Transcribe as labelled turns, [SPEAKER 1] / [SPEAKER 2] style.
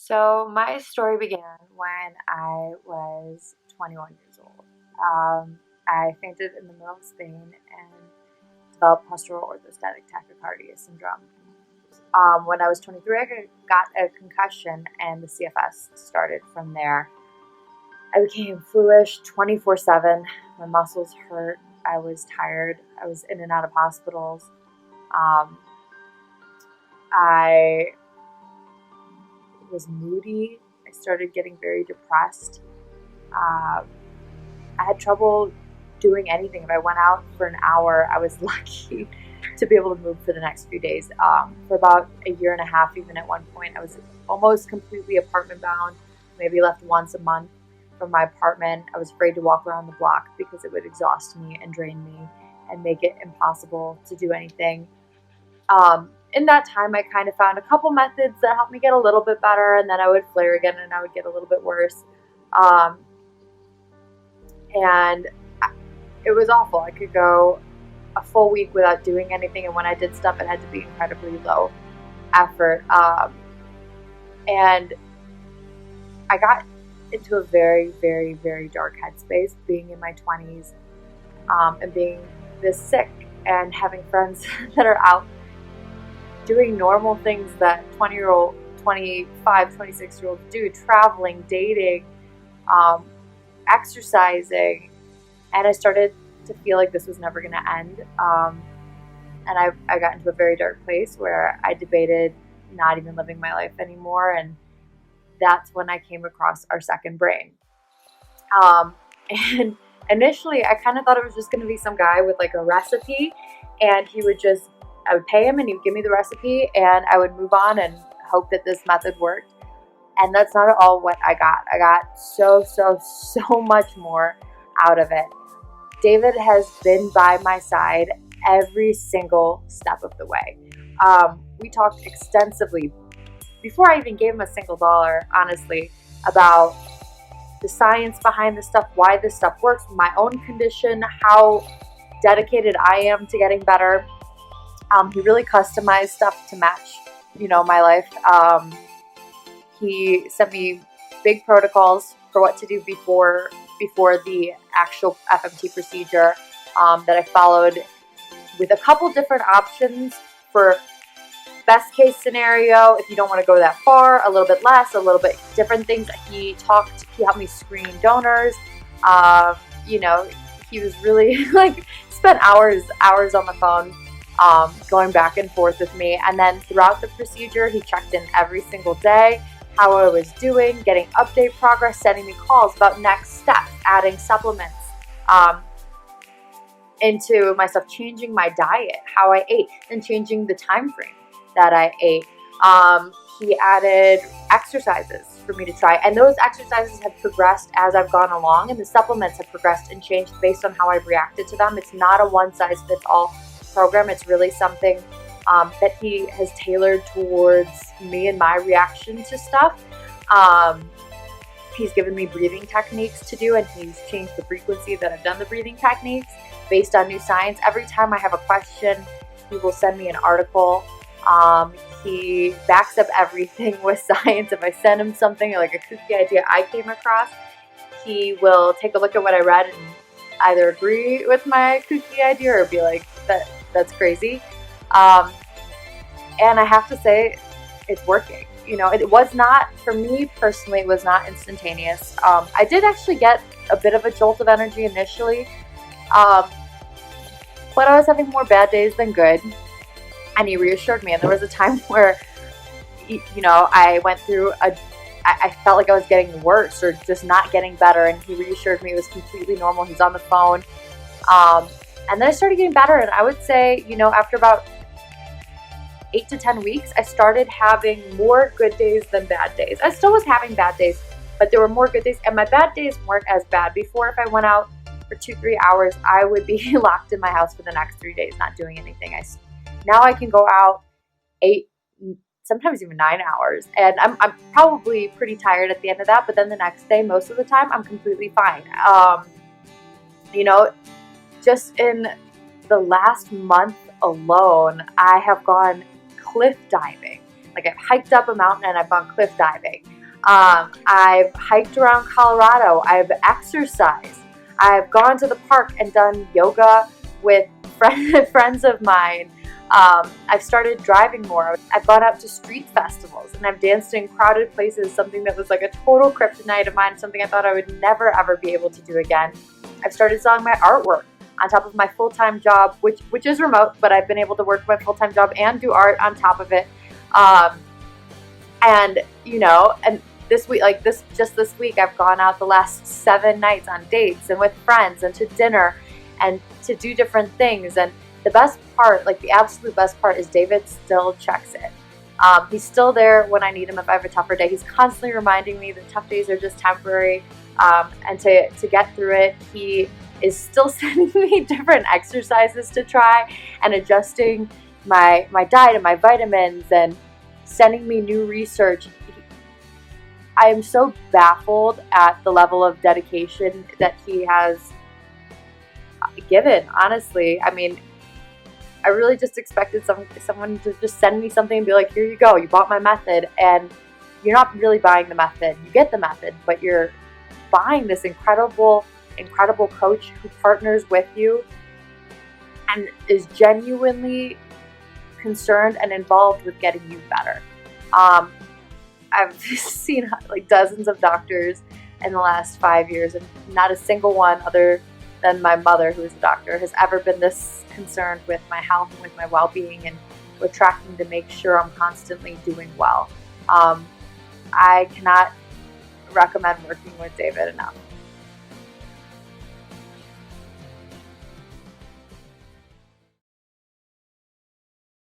[SPEAKER 1] So my story began when I was 21 years old. I fainted in the middle of Spain and developed postural orthostatic tachycardia syndrome. When I was 23, I got a concussion and the CFS started from there. I became fluish 24/7. My muscles hurt. I was tired. I was in and out of hospitals. Um, I was moody. I started getting very depressed. Um, I had trouble doing anything. If I went out for an hour, I was lucky to be able to move for the next few days. For about a year and a half, even at one point, I was almost completely apartment bound, maybe left once a month from my apartment. I was afraid to walk around the block because it would exhaust me and drain me and make it impossible to do anything. In that time, I kind of found a couple methods that helped me get a little bit better, and then I would flare again and I would get a little bit worse. Um, and it was awful. I could go a full week without doing anything, and when I did stuff, it had to be incredibly low effort. And I got into a very, very, very dark headspace being in my 20s, and being this sick and having friends that are out doing normal things that 20-year-old, 25, 26-year-olds do, traveling, dating, exercising. And I started to feel like this was never going to end. And I got into a very dark place where I debated not even living my life anymore. And that's when I came across Our Second Brain. And initially, I kind of thought it was just going to be some guy with like a recipe, and I would pay him and he would give me the recipe and I would move on and hope that this method worked. And that's not at all what I got. I got so much more out of it. David has been by my side every single step of the way. We talked extensively, before I even gave him a single dollar, honestly, about the science behind this stuff, why this stuff works, my own condition, how dedicated I am to getting better. He really customized stuff to match, my life. He sent me big protocols for what to do before the actual FMT procedure, that I followed, with a couple different options for best case scenario. If you don't want to go that far, a little bit less, a little bit different things. He helped me screen donors. He was really spent hours on the phone, going back and forth with me. And then throughout the procedure, he checked in every single day, how I was doing, getting update progress, sending me calls about next steps, adding supplements into myself, changing my diet, how I ate, and changing the time frame that I ate. He added exercises for me to try, and those exercises have progressed as I've gone along, and the supplements have progressed and changed based on how I've reacted to them. It's not a one-size-fits-all program. It's really something that he has tailored towards me and my reaction to stuff. He's given me breathing techniques to do, and he's changed the frequency that I've done the breathing techniques based on new science. Every time I have a question, he will send me an article. He backs up everything with science. If I send him something like a kooky idea I came across, he will take a look at what I read and either agree with my kooky idea or be like, that's crazy. And I have to say, it's working. It was not, for me personally, it was not instantaneous. I did actually get a bit of a jolt of energy initially, but I was having more bad days than good. And he reassured me. And there was a time where, I went through I felt like I was getting worse or just not getting better. And he reassured me it was completely normal. He's on the phone. And then I started getting better. And I would say, after about 8 to 10 weeks, I started having more good days than bad days. I still was having bad days, but there were more good days. And my bad days weren't as bad. Before, if I went out for 2-3 hours, I would be locked in my house for the next 3 days, not doing anything. Now I can go out 8, sometimes even 9 hours, and I'm probably pretty tired at the end of that, but then the next day, most of the time, I'm completely fine. Just in the last month alone, I have gone cliff diving. I've hiked up a mountain and I've gone cliff diving. I've hiked around Colorado. I've exercised. I've gone to the park and done yoga with friends of mine. I've started driving more. I've gone out to street festivals and I've danced in crowded places, something that was like a total kryptonite of mine, something I thought I would never ever be able to do again. I've started selling my artwork on top of my full-time job, which is remote, but I've been able to work my full-time job and do art on top of it. And this week, this week, I've gone out the last 7 nights on dates and with friends and to dinner and to do different things. And the best part, like the absolute best part, is David still checks it. He's still there when I need him if I have a tougher day. He's constantly reminding me that tough days are just temporary, and to get through it, he is still sending me different exercises to try and adjusting my diet and my vitamins and sending me new research. I am so baffled at the level of dedication that he has given, honestly. I mean, I really just expected someone to just send me something and be like, here you go, you bought my method. And you're not really buying the method. You get the method, but you're buying this incredible coach who partners with you and is genuinely concerned and involved with getting you better. I've seen like dozens of doctors in the last 5 years, and not a single one other than my mother, who is a doctor, has ever been this concerned with my health and with my well-being and with tracking to make sure I'm constantly doing well. I cannot recommend working with David enough.